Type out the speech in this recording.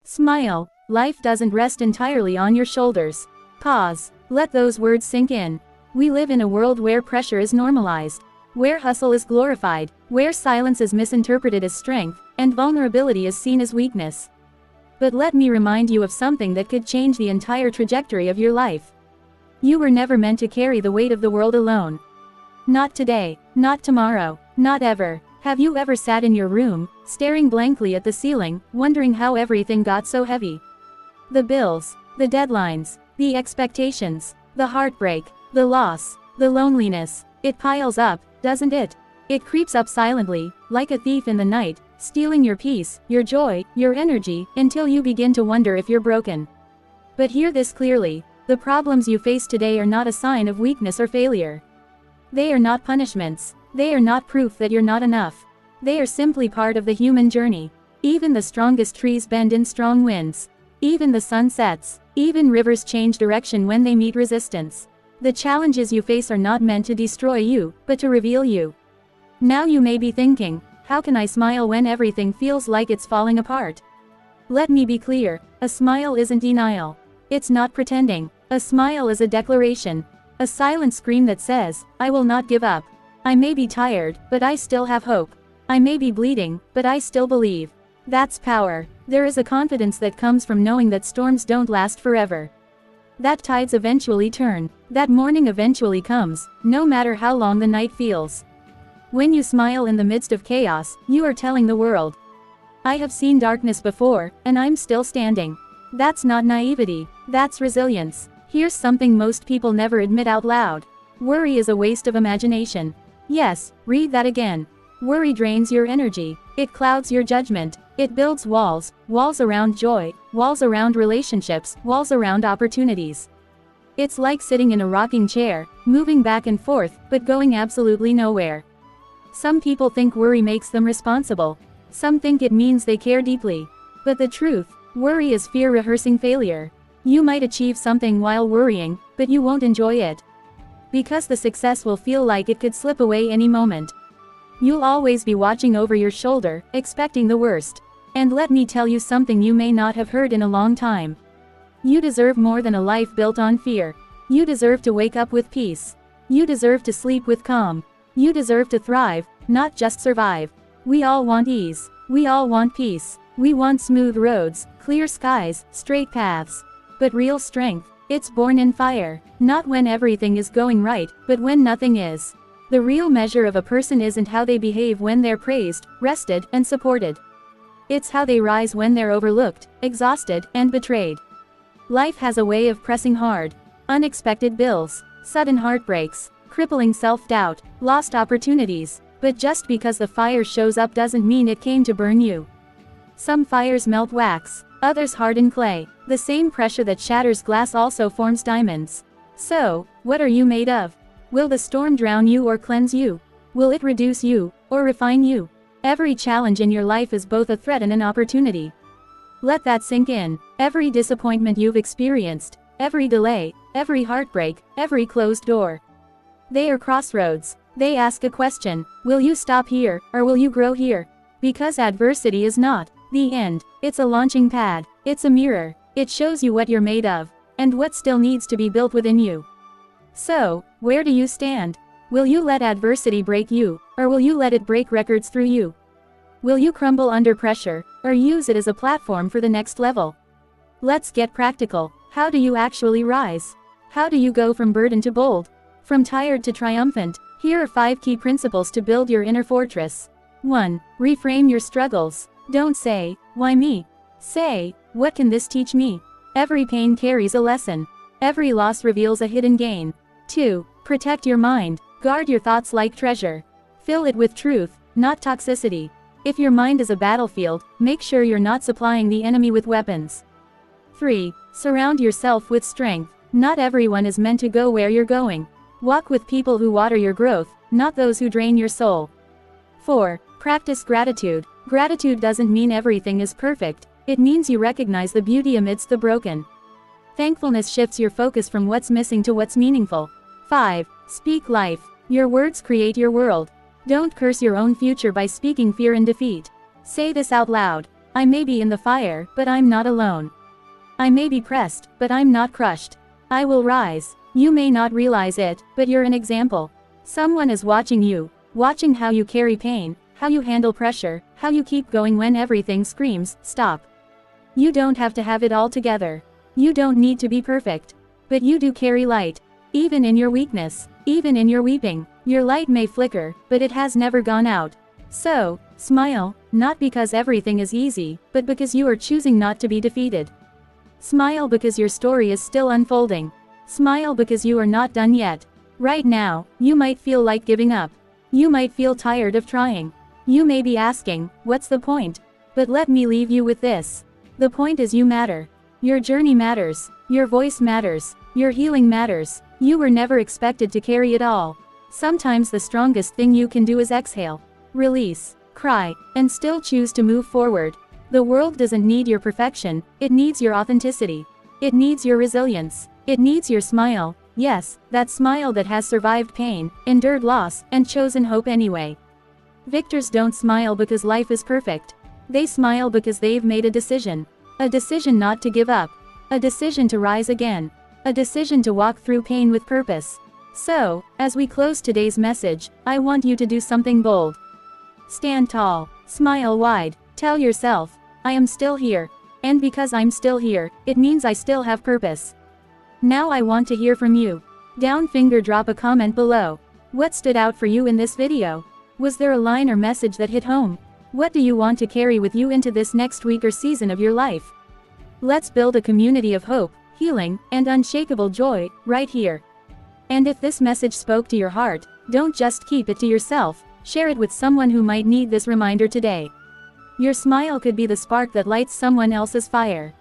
Smile. Life doesn't rest entirely on your shoulders. Pause. Let those words sink in. We live in a world where pressure is normalized, where hustle is glorified, where silence is misinterpreted as strength, and vulnerability is seen as weakness. But let me remind you of something that could change the entire trajectory of your life. You were never meant to carry the weight of the world alone. Not today, not tomorrow, not ever. Have you ever sat in your room, staring blankly at the ceiling, wondering how everything got so heavy? The bills, the deadlines, the expectations, the heartbreak, the loss, the loneliness, it piles up, doesn't it? It creeps up silently, like a thief in the night, stealing your peace, your joy, your energy, until you begin to wonder if you're broken. But hear this clearly, the problems you face today are not a sign of weakness or failure. They are not punishments. They are not proof that you're not enough. They are simply part of the human journey. Even the strongest trees bend in strong winds. Even the sun sets. Even rivers change direction when they meet resistance. The challenges you face are not meant to destroy you, but to reveal you. Now you may be thinking, how can I smile when everything feels like it's falling apart? Let me be clear, a smile isn't denial. It's not pretending. A smile is a declaration. A silent scream that says, I will not give up. I may be tired, but I still have hope. I may be bleeding, but I still believe. That's power. There is a confidence that comes from knowing that storms don't last forever. That tides eventually turn. That morning eventually comes, no matter how long the night feels. When you smile in the midst of chaos, you are telling the world, I have seen darkness before, and I'm still standing. That's not naivety, that's resilience. Here's something most people never admit out loud. Worry is a waste of imagination. Yes, read that again. Worry drains your energy. It clouds your judgment. It builds walls, walls around joy, walls around relationships, walls around opportunities. It's like sitting in a rocking chair, moving back and forth, but going absolutely nowhere. Some people think worry makes them responsible. Some think it means they care deeply. But the truth, worry is fear rehearsing failure. You might achieve something while worrying, but you won't enjoy it. Because the success will feel like it could slip away any moment. You'll always be watching over your shoulder, expecting the worst. And let me tell you something you may not have heard in a long time. You deserve more than a life built on fear. You deserve to wake up with peace. You deserve to sleep with calm. You deserve to thrive, not just survive. We all want ease. We all want peace. We want smooth roads, clear skies, straight paths. But real strength, it's born in fire. Not when everything is going right, but when nothing is. The real measure of a person isn't how they behave when they're praised, rested, and supported. It's how they rise when they're overlooked, exhausted, and betrayed. Life has a way of pressing hard. Unexpected bills, sudden heartbreaks, crippling self-doubt, lost opportunities. But just because the fire shows up doesn't mean it came to burn you. Some fires melt wax, others harden clay. The same pressure that shatters glass also forms diamonds. So, what are you made of? Will the storm drown you or cleanse you? Will it reduce you, or refine you? Every challenge in your life is both a threat and an opportunity. Let that sink in. Every disappointment you've experienced, every delay, every heartbreak, every closed door. They are crossroads. They ask a question, will you stop here, or will you grow here? Because adversity is not the end. It's a launching pad. It's a mirror. It shows you what you're made of, and what still needs to be built within you. So, where do you stand? Will you let adversity break you, or will you let it break records through you? Will you crumble under pressure, or use it as a platform for the next level? Let's get practical. How do you actually rise? How do you go from burdened to bold? From tired to triumphant? Here are 5 key principles to build your inner fortress. 1. Reframe your struggles. Don't say, why me? Say, what can this teach me? Every pain carries a lesson. Every loss reveals a hidden gain. 2. Protect your mind. Guard your thoughts like treasure. Fill it with truth, not toxicity. If your mind is a battlefield, make sure you're not supplying the enemy with weapons. 3. Surround yourself with strength. Not everyone is meant to go where you're going. Walk with people who water your growth, not those who drain your soul. 4. Practice gratitude. Gratitude doesn't mean everything is perfect. It means you recognize the beauty amidst the broken. Thankfulness shifts your focus from what's missing to what's meaningful. 5. Speak life. Your words create your world. Don't curse your own future by speaking fear and defeat. Say this out loud. I may be in the fire, but I'm not alone. I may be pressed, but I'm not crushed. I will rise. You may not realize it, but you're an example. Someone is watching you, watching how you carry pain, how you handle pressure, how you keep going when everything screams, stop. You don't have to have it all together. You don't need to be perfect. But you do carry light. Even in your weakness, even in your weeping, your light may flicker, but it has never gone out. So, smile, not because everything is easy, but because you are choosing not to be defeated. Smile because your story is still unfolding. Smile because you are not done yet. Right now, you might feel like giving up. You might feel tired of trying. You may be asking, what's the point? But let me leave you with this. The point is you matter. Your journey matters. Your voice matters. Your healing matters. You were never expected to carry it all. Sometimes the strongest thing you can do is exhale, release, cry, and still choose to move forward. The world doesn't need your perfection, it needs your authenticity. It needs your resilience. It needs your smile. Yes, that smile that has survived pain, endured loss, and chosen hope anyway. Victors don't smile because life is perfect. They smile because they've made a decision. A decision not to give up. A decision to rise again. A decision to walk through pain with purpose. So, as we close today's message, I want you to do something bold. Stand tall. Smile wide. Tell yourself, I am still here. And because I'm still here, it means I still have purpose. Now I want to hear from you. Down finger, drop a comment below. What stood out for you in this video? Was there a line or message that hit home? What do you want to carry with you into this next week or season of your life? Let's build a community of hope, healing, and unshakable joy, right here. And if this message spoke to your heart, don't just keep it to yourself, share it with someone who might need this reminder today. Your smile could be the spark that lights someone else's fire.